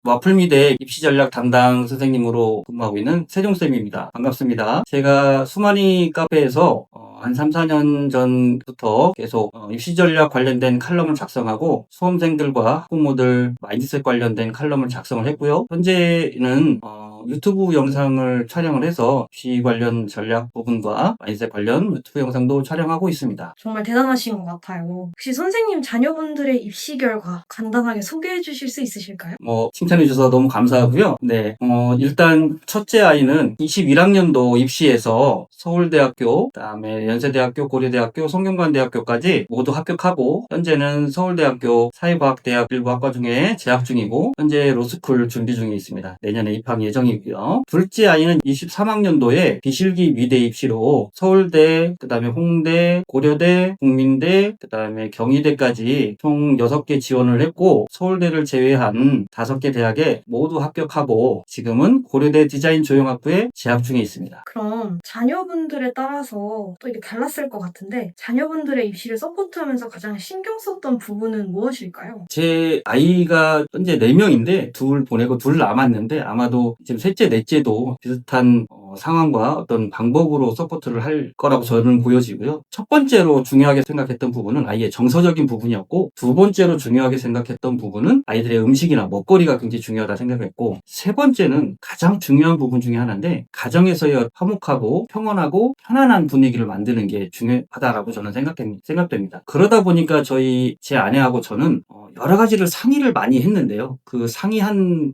와플미대 입시전략 담당 선생님으로 근무하고 있는 세종쌤입니다. 반갑습니다. 제가 수만이 카페에서 한 3, 4년 전부터 계속 입시전략 관련된 칼럼을 작성하고 수험생들과 학부모들 마인드셋 관련된 칼럼을 작성을 했고요. 현재는 유튜브 영상을 촬영을 해서 입시 관련 전략 부분과 마인드셋 관련 유튜브 영상도 촬영하고 있습니다. 정말 대단하신 것 같아요. 혹시 선생님 자녀분들의 입시 결과 간단하게 소개해 주실 수 있으실까요? 칭찬해 주셔서 너무 감사하고요. 네, 일단 첫째 아이는 21학년도 입시에서 서울대학교, 그다음에 연세대학교, 고려대학교, 성균관대학교까지 모두 합격하고 현재는 서울대학교 사회과학대학 일부 학과 중에 재학 중이고 현재 로스쿨 준비 중에 있습니다. 내년에 입학 예정이고요. 둘째 아이는 23학년도에 비실기 미대 입시로 서울대, 그다음에 홍대, 고려대, 국민대, 그다음에 경희대까지 총 6개 지원을 했고 서울대를 제외한 5개 대학에 모두 합격하고 지금은 고려대 디자인 조형학부에 재학 중에 있습니다. 그럼 자녀분들에 따라서 또 이게 달랐을 것 같은데 자녀분들의 입시를 서포트하면서 가장 신경 썼던 부분은 무엇일까요? 제 아이가 현재 4명인데 둘 보내고 둘 남았는데 아마도 지금 셋째, 넷째도 비슷한 상황과 어떤 방법으로 서포트를 할 거라고 저는 보여지고요. 첫 번째로 중요하게 생각했던 부분은 아이의 정서적인 부분이었고 두 번째로 중요하게 생각했던 부분은 아이들의 음식이나 먹거리가 굉장히 중요하다 생각했고 세 번째는 가장 중요한 부분 중에 하나인데 가정에서의 화목하고 평온하고 편안한 분위기를 만드는 게 중요하다라고 저는 생각됩니다. 그러다 보니까 제 아내하고 저는 여러 가지를 상의를 많이 했는데요. 그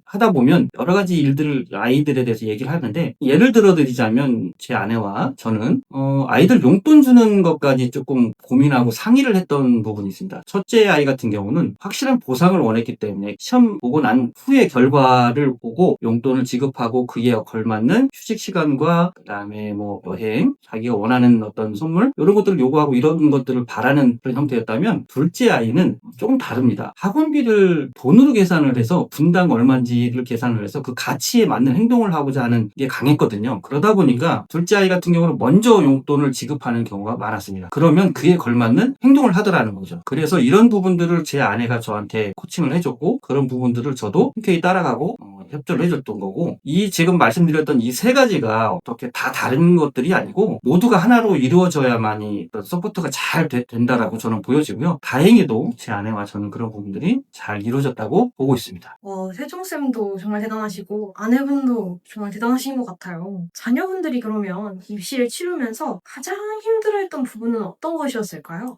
하다 보면 여러 가지 일들을 아이들에 대해서 얘기를 하는데 예를 들어드리자면 제 아내와 저는 아이들 용돈 주는 것까지 조금 고민하고 상의를 했던 부분이 있습니다. 첫째 아이 같은 경우는 확실한 보상을 원했기 때문에 시험 보고 난 후의 결과를 보고 용돈을 지급하고 그에 걸맞는 휴식 시간과 그다음에 여행, 자기가 원하는 어떤 선물 이런 것들을 요구하고 이런 것들을 바라는 그런 형태였다면 둘째 아이는 조금 다릅니다. 학원비를 돈으로 계산을 해서 분당 얼마인지를 계산을 해서 그 가치에 맞는 행동을 하고자 하는 게 강했거든요. 그러다 보니까 둘째 아이 같은 경우는 먼저 용돈을 지급하는 경우가 많았습니다. 그러면 그에 걸맞는 행동을 하더라는 거죠. 그래서 이런 부분들을 제 아내가 저한테 코칭을 해줬고 그런 부분들을 저도 흔쾌히 따라가고 협조를 해줬던 거고 지금 말씀드렸던 이 세 가지가 어떻게 다 다른 것들이 아니고 모두가 하나로 이루어져야만이 서포트가 잘 된다라고 저는 보여지고요. 다행히도 제 아내와 저는 그런 부분들이 잘 이루어졌다고 보고 있습니다. 세종쌤도 정말 대단하시고 아내분도 정말 대단하신 것 같아요. 자녀분들이 그러면 입시를 치르면서 가장 힘들어했던 부분은 어떤 것이었을까요?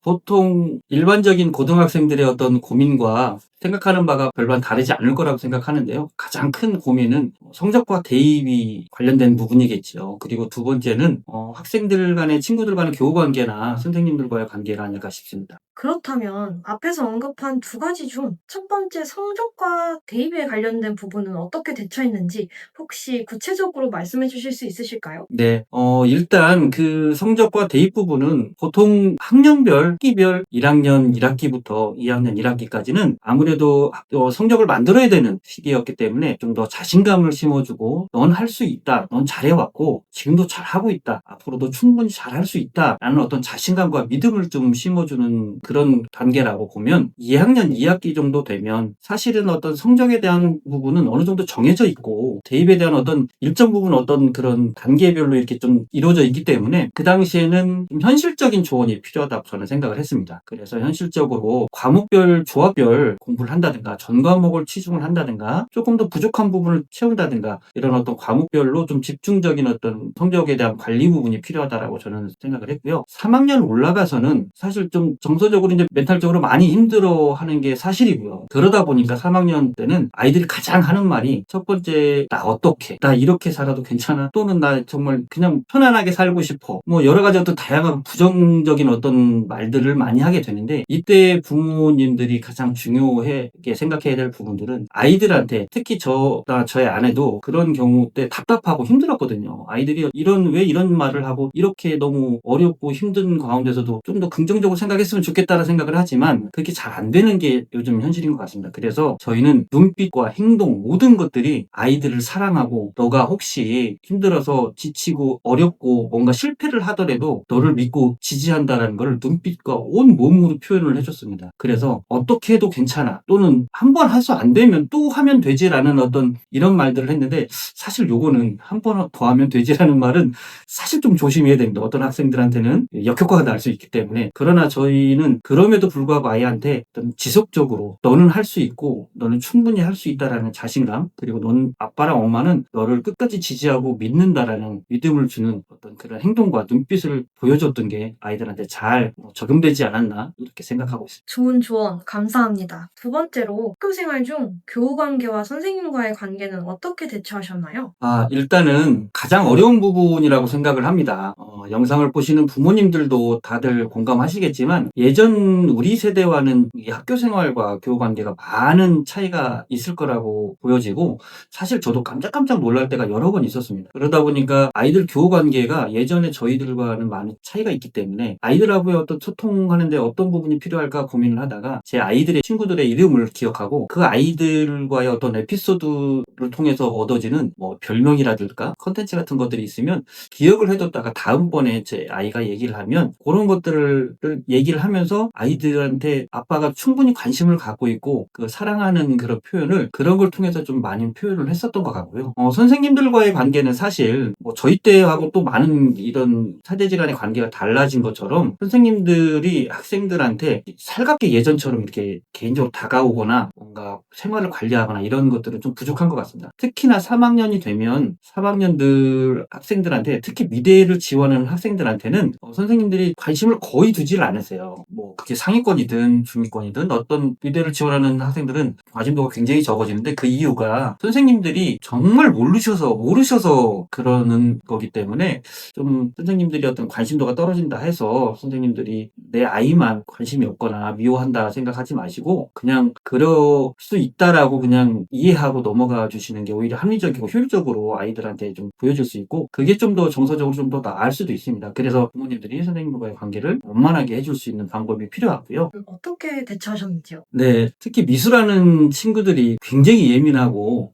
보통 일반적인 고등학생들의 어떤 고민과 생각하는 바가 별반 다르지 않을 거라고 생각하는데요. 가장 큰 고민은 성적과 대입이 관련된 부분이겠죠. 그리고 두 번째는 학생들 간의 친구들 간의 교우 관계나 선생님들과의 관계가 아닐까 싶습니다. 그렇다면 앞에서 언급한 두 가지 중 첫 번째 성적과 대입에 관련된 부분은 어떻게 대처했는지 혹시 구체적으로 말씀해 주실 수 있으실까요? 네, 일단 그 성적과 대입 부분은 보통 학년별, 학기별 1학년 1학기부터 2학년 1학기까지는 아무래도 성적을 만들어야 되는 시기였기 때문에 좀 더 자신감을 심어주고 넌 할 수 있다, 넌 잘해왔고 지금도 잘하고 있다, 앞으로도 충분히 잘할 수 있다 라는 어떤 자신감과 믿음을 좀 심어주는 그런 단계라고 보면 2학년 2학기 정도 되면 사실은 어떤 성적에 대한 부분은 어느 정도 정해져 있고 대입에 대한 어떤 일정 부분 어떤 그런 단계별로 이렇게 좀 이루어져 있기 때문에 그 당시에는 좀 현실적인 조언이 필요하다고 저는 생각을 했습니다. 그래서 현실적으로 과목별 조합별 공부를 한다든가 전 과목을 치중을 한다든가 조금 더 부족한 부분을 채운다든가 이런 어떤 과목별로 좀 집중적인 어떤 성적에 대한 관리 부분이 필요하다라고 저는 생각을 했고요. 3학년 올라가서는 사실 좀 정서적으로 이제 멘탈적으로 많이 힘들어하는 게 사실이고요. 그러다 보니까 3학년 때는 아이들이 가장 하는 말이 첫 번째 나 어떻게 나 이렇게 살아도 괜찮아 또는 나 정말 그냥 편안하게 살고 싶어 여러 가지 어떤 다양한 부정적인 어떤 말들을 많이 하게 되는데 이때 부모님들이 가장 중요하게 생각해야 될 부분들은 아이들한테 특히 저의 아내도 그런 경우 때 답답하고 힘들었거든요. 아이들이 왜 이런 말을 하고 이렇게 너무 어렵고 힘든 가운데서도 좀 더 긍정적으로 생각했으면 좋겠다 좋겠다는 생각을 하지만 그렇게 잘 안 되는 게 요즘 현실인 것 같습니다. 그래서 저희는 눈빛과 행동 모든 것들이 아이들을 사랑하고 너가 혹시 힘들어서 지치고 어렵고 뭔가 실패를 하더라도 너를 믿고 지지한다는 걸 눈빛과 온 몸으로 표현을 해줬습니다. 그래서 어떻게 해도 괜찮아 또는 한 번 해서 안 되면 또 하면 되지라는 어떤 이런 말들을 했는데 사실 요거는 한 번 더 하면 되지라는 말은 사실 좀 조심해야 됩니다. 어떤 학생들한테는 역효과가 날 수 있기 때문에. 그러나 저희는 그럼에도 불구하고 아이한테 어떤 지속적으로 너는 할 수 있고 너는 충분히 할 수 있다라는 자신감 그리고 넌 아빠랑 엄마는 너를 끝까지 지지하고 믿는다라는 믿음을 주는 어떤 그런 행동과 눈빛을 보여줬던 게 아이들한테 잘 적용되지 않았나 이렇게 생각하고 있습니다. 좋은 조언 감사합니다. 두 번째로 학교 생활 중 교우 관계와 선생님과의 관계는 어떻게 대처하셨나요? 일단은 가장 어려운 부분이라고 생각을 합니다. 영상을 보시는 부모님들도 다들 공감하시겠지만 예전 우리 세대와는 이 학교 생활과 교우 관계가 많은 차이가 있을 거라고 보여지고 사실 저도 깜짝깜짝 놀랄 때가 여러 번 있었습니다. 그러다 보니까 아이들 교우 관계가 예전에 저희들과는 많은 차이가 있기 때문에 아이들하고의 어떤 소통하는데 어떤 부분이 필요할까 고민을 하다가 제 아이들의 친구들의 이름을 기억하고 그 아이들과의 어떤 에피소드를 통해서 얻어지는 뭐 별명이라든가 컨텐츠 같은 것들이 있으면 기억을 해뒀다가 다음번에 제 아이가 얘기를 하면 그런 것들을 얘기를 하면서 아이들한테 아빠가 충분히 관심을 갖고 있고 그 사랑하는 그런 표현을 그런 걸 통해서 좀 많이 표현을 했었던 것 같고요. 선생님들과의 관계는 사실 뭐 저희 때하고 또 많은 이런 사제지간의 관계가 달라진 것처럼 선생님들이 학생들한테 살갑게 예전처럼 이렇게 개인적으로 다가오거나 뭔가 생활을 관리하거나 이런 것들은 좀 부족한 것 같습니다. 특히나 3학년이 되면 3학년들 학생들한테 특히 미대를 지원하는 학생들한테는 선생님들이 관심을 거의 두지를 않으세요. 뭐 그게 상위권이든 중위권이든 어떤 미대를 지원하는 학생들은 관심도가 굉장히 적어지는데 그 이유가 선생님들이 정말 모르셔서 그러는 거기 때문에 좀 선생님들이 어떤 관심도가 떨어진다 해서 선생님들이 내 아이만 관심이 없거나 미워한다 생각하지 마시고 그냥 그럴 수 있다라고 그냥 이해하고 넘어가 주시는 게 오히려 합리적이고 효율적으로 아이들한테 좀 보여줄 수 있고 그게 좀 더 정서적으로 좀 더 나을 수도 있습니다. 그래서 부모님들이 선생님과의 관계를 원만하게 해줄 수 있는 방법이 필요하고요. 어떻게 대처하셨는지요? 네, 특히 미술하는 친구들이 굉장히 예민하고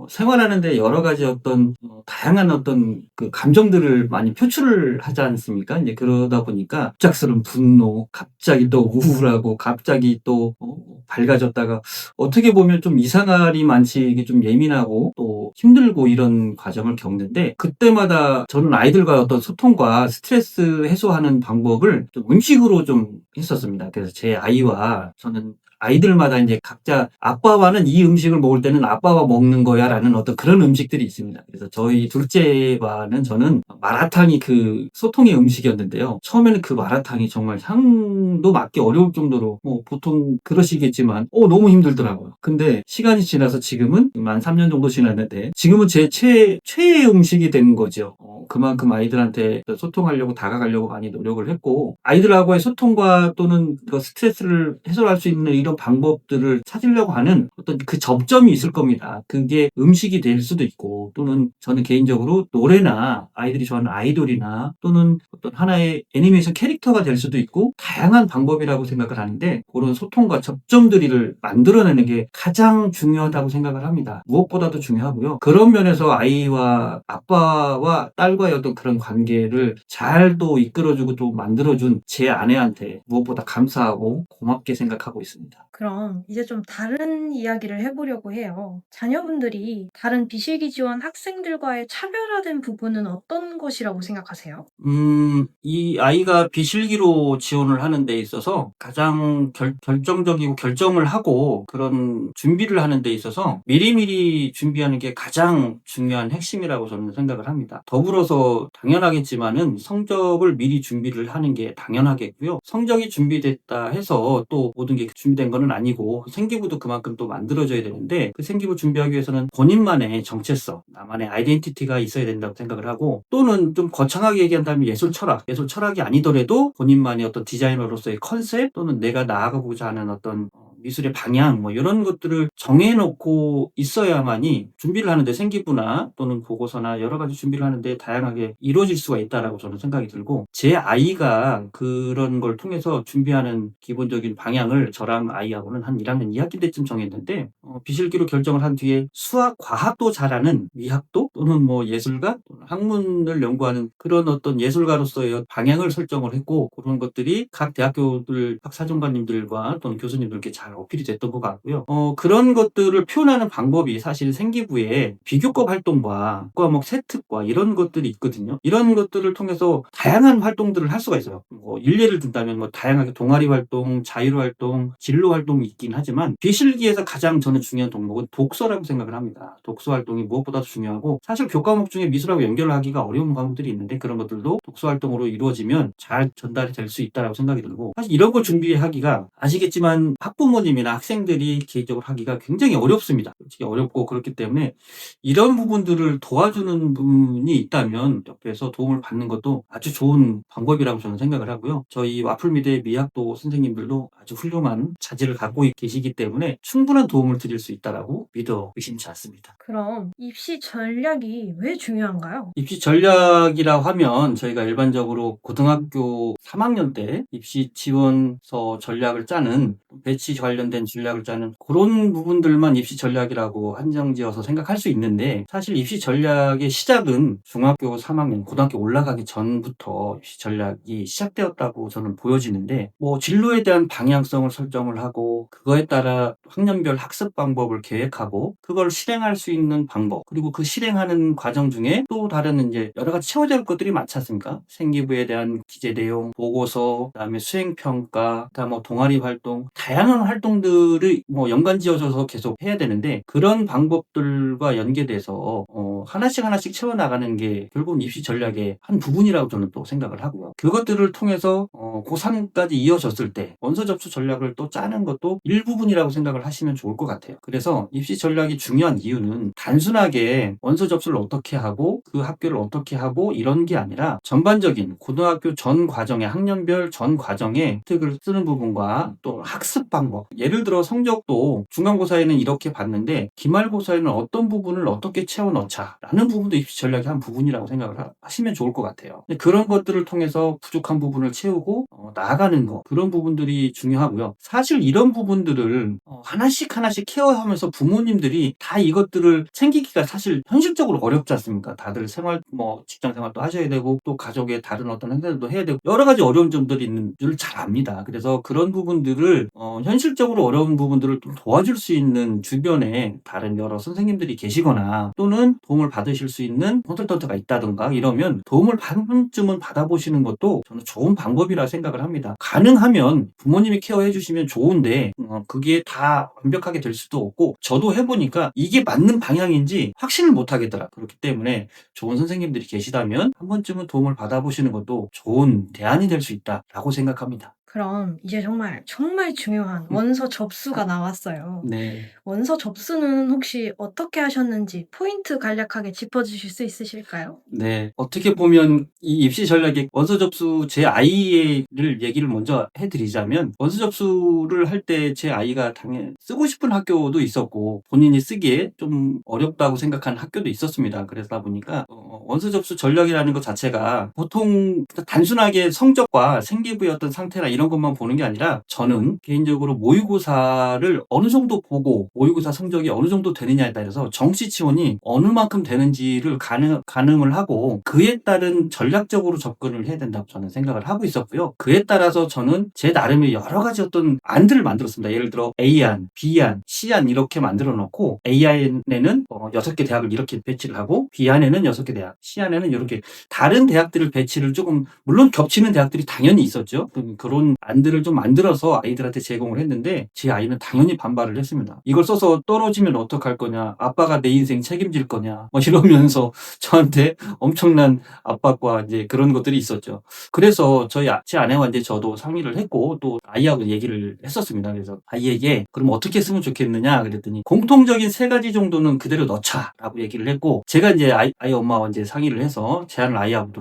생활하는데 여러 가지 어떤 다양한 어떤 그 감정들을 많이 표출을 하지 않습니까? 이제 그러다 보니까 갑작스러운 분노, 갑자기 또 우울하고 갑자기 또 밝아졌다가 어떻게 보면 좀 이상할이 많지 이게 좀 예민하고 또 힘들고 이런 과정을 겪는데 그때마다 저는 아이들과 어떤 소통과 스트레스 해소하는 방법을 좀 음식으로 좀 했었습니다. 그래서 제 아이와 저는 아이들마다 이제 각자 아빠와는 이 음식을 먹을 때는 아빠와 먹는 거야 라는 어떤 그런 음식들이 있습니다. 그래서 저희 둘째와는 저는 마라탕이 그 소통의 음식이었는데요. 처음에는 그 마라탕이 정말 향도 맡기 어려울 정도로 뭐 보통 그러시겠지만 너무 힘들더라고요. 근데 시간이 지나서 지금은 만 3년 정도 지났는데 지금은 제 최애 음식이 된 거죠. 그만큼 아이들한테 소통하려고 다가가려고 많이 노력을 했고 아이들하고의 소통과 또는 그 스트레스를 해소할 수 있는 이런 방법들을 찾으려고 하는 어떤 그 접점이 있을 겁니다. 그게 음식이 될 수도 있고 또는 저는 개인적으로 노래나 아이들이 좋아하는 아이돌이나 또는 어떤 하나의 애니메이션 캐릭터가 될 수도 있고 다양한 방법이라고 생각을 하는데 그런 소통과 접점들을 만들어내는 게 가장 중요하다고 생각을 합니다. 무엇보다도 중요하고요. 그런 면에서 아이와 아빠와 딸과의 어떤 그런 관계를 잘 또 이끌어주고 또 만들어준 제 아내한테 무엇보다 감사하고 고맙게 생각하고 있습니다. 그럼 이제 좀 다른 이야기를 해보려고 해요. 자녀분들이 다른 비실기 지원 학생들과의 차별화된 부분은 어떤 것이라고 생각하세요? 이 아이가 비실기로 지원을 하는 데 있어서 가장 결정적이고 결정을 하고 그런 준비를 하는 데 있어서 미리미리 준비하는 게 가장 중요한 핵심이라고 저는 생각을 합니다. 더불어서 당연하겠지만은 성적을 미리 준비를 하는 게 당연하겠고요. 성적이 준비됐다 해서 또 모든 게 준비된 거는 아니고 생기부도 그만큼 또 만들어져야 되는데 그 생기부 준비하기 위해서는 본인만의 정체성, 나만의 아이덴티티가 있어야 된다고 생각을 하고 또는 좀 거창하게 얘기한다면 예술 철학이 아니더라도 본인만의 어떤 디자이너로서의 컨셉 또는 내가 나아가고자 하는 어떤 미술의 방향 뭐 이런 것들을 정해놓고 있어야만이 준비를 하는데 생기부나 또는 보고서나 여러 가지 준비를 하는데 다양하게 이루어질 수가 있다라고 저는 생각이 들고 제 아이가 그런 걸 통해서 준비하는 기본적인 방향을 저랑 아이하고는 한 1학년 2학기 때쯤 정했는데 비실기로 결정을 한 뒤에 수학, 과학도 잘하는 미학도 또는 뭐 예술가 또는 학문을 연구하는 그런 어떤 예술가로서의 방향을 설정을 했고 그런 것들이 각 대학교들 학사정관님들과 또는 교수님들께 잘 어필이 됐던 것 같고요. 그런 것들을 표현하는 방법이 사실 생기부에 비교과 활동과 과목 세특과 이런 것들이 있거든요. 이런 것들을 통해서 다양한 활동들을 할 수가 있어요. 뭐 일례를 든다면 뭐 다양하게 동아리 활동, 자율 활동, 진로 활동이 있긴 하지만 비실기에서 가장 저는 중요한 동목은 독서라고 생각을 합니다. 독서 활동이 무엇보다도 중요하고 사실 교과목 중에 미술하고 연결하기가 어려운 과목들이 있는데 그런 것들도 독서 활동으로 이루어지면 잘 전달이 될 수 있다고 생각이 들고 사실 이런 걸 준비하기가 아시겠지만 학부모님이나 학생들이 개인적으로 하기가 굉장히 어렵습니다. 솔직히 어렵고 그렇기 때문에 이런 부분들을 도와주는 분이 있다면 옆에서 도움을 받는 것도 아주 좋은 방법이라고 저는 생각을 하고요. 저희 와플미대 미학도 선생님들도 아주 훌륭한 자질을 갖고 계시기 때문에 충분한 도움을 드릴 수 있다라고 믿어 의심치 않습니다. 그럼 입시 전략이 왜 중요한가요? 입시 전략이라고 하면 저희가 일반적으로 고등학교 3학년 때 입시 지원서 전략을 짜는 배치 관련된 전략을 짜는 그런 부분들만 입시 전략이라고 한정지어서 생각할 수 있는데 사실 입시 전략의 시작은 중학교 3학년, 고등학교 올라가기 전부터 입시 전략이 시작되었다고 저는 보여지는데 뭐 진로에 대한 방향성을 설정을 하고 그거에 따라 학년별 학습 방법을 계획하고 그걸 실행할 수 있는 방법 그리고 그 실행하는 과정 중에 또 다른 이제 여러 가지 채워야 될 것들이 많지 않습니까? 생기부에 대한 기재 내용, 보고서, 그다음에 수행 평가, 그다음 뭐 동아리 활동, 다양한 활동들을 뭐 연관지어져서 계속 해야 되는데 그런 방법들과 연계돼서 하나씩 채워나가는 게 결국은 입시 전략의 한 부분이라고 저는 또 생각을 하고요. 그것들을 통해서 고3까지 이어졌을 때 원서 접수 전략을 또 짜는 것도 일부분이라고 생각을 하시면 좋을 것 같아요. 그래서 입시 전략이 중요한 이유는 단순하게 원서 접수를 어떻게 하고 그 학교를 어떻게 하고 이런 게 아니라 전반적인 고등학교 전 과정에 학년별 전 과정에 획득을 쓰는 부분과 또 학습 방법 예를 들어 성적도 중간고사에는 이렇게 봤는데 기말고사에는 어떤 부분을 어떻게 채워 넣자 라는 부분도 입시 전략의 한 부분이라고 생각을 하시면 좋을 것 같아요. 그런 것들을 통해서 부족한 부분을 채우고 나아가는 거 그런 부분들이 중요하고요. 사실 이런 부분들을 하나씩 케어하면서 부모님들이 다 이것들을 챙기기가 사실 현실적으로 어렵지 않습니까? 다들 생활 뭐 직장 생활도 하셔야 되고 또 가족의 다른 어떤 행사들도 해야 되고 여러 가지 어려운 점들이 있는 줄 잘 압니다. 그래서 그런 부분들을 현실적으로 어려운 부분들을 좀 도와줄 수 있는 주변에 다른 여러 선생님들이 계시거나 또는 도움을 받으실 수 있는 컨설턴트가 있다든가 이러면 도움을 한 번쯤은 받아보시는 것도 저는 좋은 방법이라 생각을 합니다. 가능하면 부모님이 케어해 주시면 좋은데 그게 다 완벽하게 될 수도 없고 저도 해보니까 이게 맞는 방향인지 확신을 못 하겠더라. 그렇기 때문에 좋은 선생님들이 계시다면 한 번쯤은 도움을 받아보시는 것도 좋은 대안이 될 수 있다라고 생각합니다. 그럼 이제 정말 중요한 원서 접수가 나왔어요. 네. 원서 접수는 혹시 어떻게 하셨는지 포인트 간략하게 짚어주실 수 있으실까요? 네. 어떻게 보면 이 입시 전략의 원서 접수 제 아이를 얘기를 먼저 해드리자면 원서 접수를 할 때 제 아이가 당연히 쓰고 싶은 학교도 있었고 본인이 쓰기에 좀 어렵다고 생각하는 학교도 있었습니다. 그러다 보니까 원서 접수 전략이라는 것 자체가 보통 단순하게 성적과 생기부의 어떤 상태나 이런 것만 보는 게 아니라 저는 개인적으로 모의고사를 어느 정도 보고 모의고사 성적이 어느 정도 되느냐에 따라서 정시 지원이 어느 만큼 되는지를 가늠을 하고 그에 따른 전략적으로 접근을 해야 된다고 저는 생각을 하고 있었고요. 그에 따라서 저는 제 나름의 여러 가지 어떤 안들을 만들었습니다. 예를 들어 A안, B안, C안 이렇게 만들어 놓고 A안에는 6개 대학을 이렇게 배치를 하고 B안에는 6개 대학, C안에는 이렇게 다른 대학들을 배치를 조금 물론 겹치는 대학들이 당연히 있었죠. 그런 안들을 좀 만들어서 아이들한테 제공을 했는데 제 아이는 당연히 반발을 했습니다. 이걸 써서 떨어지면 어떡할 거냐, 아빠가 내 인생 책임질 거냐 뭐 이러면서 저한테 엄청난 압박과 이제 그런 것들이 있었죠. 그래서 제 아내와 이제 저도 상의를 했고 또 아이하고 얘기를 했었습니다. 그래서 아이에게 그럼 어떻게 쓰면 좋겠느냐 그랬더니 공통적인 3가지 정도는 그대로 넣자라고 얘기를 했고 제가 이제 아이 엄마와 이제 상의를 해서 아이하고도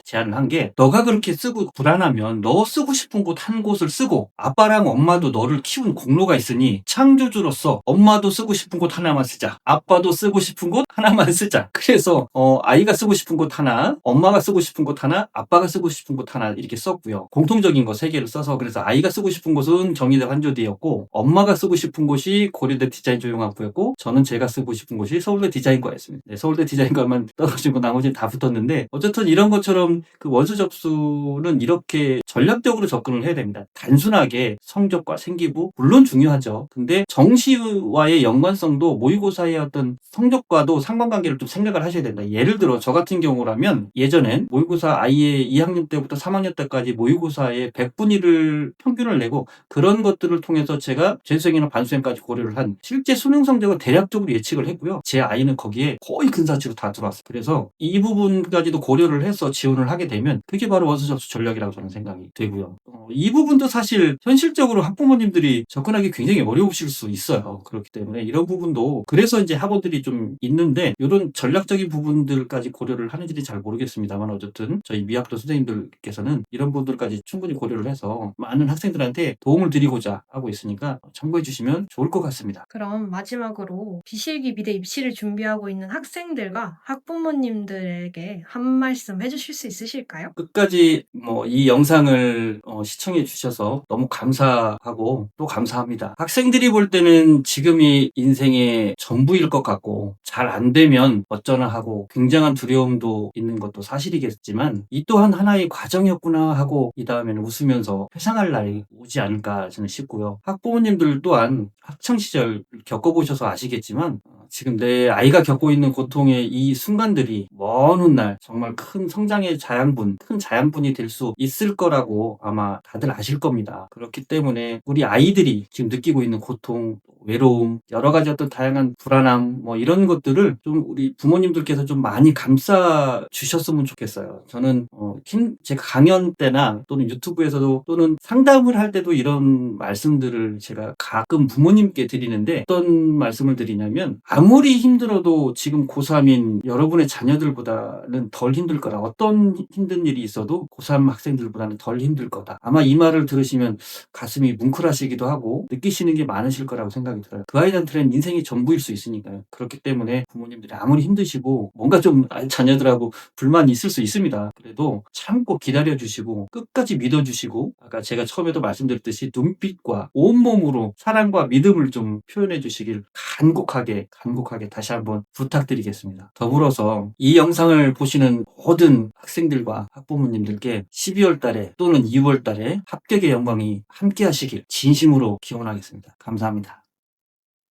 제안을 한 게, 너가 그렇게 쓰고 불안하면 너 쓰고 싶은 곳 한 곳을 쓰고, 아빠랑 엄마도 너를 키운 공로가 있으니 창조주로서 엄마도 쓰고 싶은 곳 하나만 쓰자, 아빠도 쓰고 싶은 곳 하나만 쓰자. 그래서 아이가 쓰고 싶은 곳 하나, 엄마가 쓰고 싶은 곳 하나, 아빠가 쓰고 싶은 곳 하나 이렇게 썼고요. 공통적인 거 3개를 써서, 그래서 아이가 쓰고 싶은 곳은 정의대 환조대였고, 엄마가 쓰고 싶은 곳이 고려대 디자인 조형학부였고, 저는 제가 쓰고 싶은 곳이 서울대 디자인과였습니다. 네, 서울대 디자인과만 떨어지고 나머지는 다 붙었는데, 어쨌든 이런 것처럼 그 원서 접수는 이렇게 전략적으로 접근을 해야 됩니다. 단순하게 성적과 생기부 물론 중요하죠. 근데 정시와의 연관성도 모의고사의 어떤 성적과도 상관관계를 좀 생각을 하셔야 된다. 예를 들어 저 같은 경우라면, 예전엔 모의고사 아이의 2학년 때부터 3학년 때까지 모의고사에 100분위 를 평균을 내고, 그런 것들을 통해서 제가 재수생이나 반수생까지 고려를 한 실제 수능 성적을 대략적으로 예측을 했고요. 제 아이는 거기에 거의 근사치로 다 들어왔어요. 그래서 이 부분까지도 고려를 해서 지원을 하게 되면 그게 바로 원서 접수 전략이라고 저는 생각이 되고요. 이 부분도 사실 현실적으로 학부모님들이 접근하기 굉장히 어려우실 수 있어요. 그렇기 때문에 이런 부분도, 그래서 이제 학원들이 좀 있는데, 이런 전략적인 부분들까지 고려를 하는지는 잘 모르겠습니다만, 어쨌든 저희 미학도 선생님들께서는 이런 부분들까지 충분히 고려를 해서 많은 학생들한테 도움을 드리고자 하고 있으니까 참고해 주시면 좋을 것 같습니다. 그럼 마지막으로 비실기 미대 입시를 준비하고 있는 학생들과 학부모님들에게 한 말씀 해주실 수 있으실까요? 끝까지 이 영상을 시청해 주셔서 너무 감사하고 또 감사합니다. 학생들이 볼 때는 지금이 인생의 전부일 것 같고, 잘 안 되면 어쩌나 하고 굉장한 두려움도 있는 것도 사실이겠지만, 이 또한 하나의 과정이었구나 하고 이 다음에는 웃으면서 회상할 날이 오지 않을까 저는 싶고요. 학부모님들 또한 학창시절 겪어보셔서 아시겠지만, 지금 내 아이가 겪고 있는 고통의 이 순간들이 먼 훗날 정말 큰 성장의 큰 자양분이 될 수 있을 거라고 아마 다들 아실 겁니다. 그렇기 때문에 우리 아이들이 지금 느끼고 있는 고통, 외로움, 여러 가지 어떤 다양한 불안함, 이런 것들을 좀 우리 부모님들께서 좀 많이 감싸 주셨으면 좋겠어요. 저는 제가 강연 때나 또는 유튜브에서도, 또는 상담을 할 때도 이런 말씀들을 제가 가끔 부모님께 드리는데, 어떤 말씀을 드리냐면, 아무리 힘들어도 지금 고3인 여러분의 자녀들보다는 덜 힘들 거다. 어떤 힘든 일이 있어도 고3 학생들보다는 덜 힘들 거다. 아마 이 말을 들으시면 가슴이 뭉클하시기도 하고 느끼시는 게 많으실 거라고 생각이 들어요. 그 아이들한테는 인생이 전부일 수 있으니까요. 그렇기 때문에 부모님들이 아무리 힘드시고 뭔가 좀 자녀들하고 불만이 있을 수 있습니다. 그래도 참고 기다려주시고 끝까지 믿어주시고, 아까 제가 처음에도 말씀드렸듯이 눈빛과 온몸으로 사랑과 믿음을 좀 표현해 주시길 간곡하게 다시 한번 부탁드리겠습니다. 더불어서 이 영상을 보시는 모든 학생들과 학부모님들께 12월 달에 또는 2월 달에 합격의 영광이 함께 하시길 진심으로 기원하겠습니다. 감사합니다.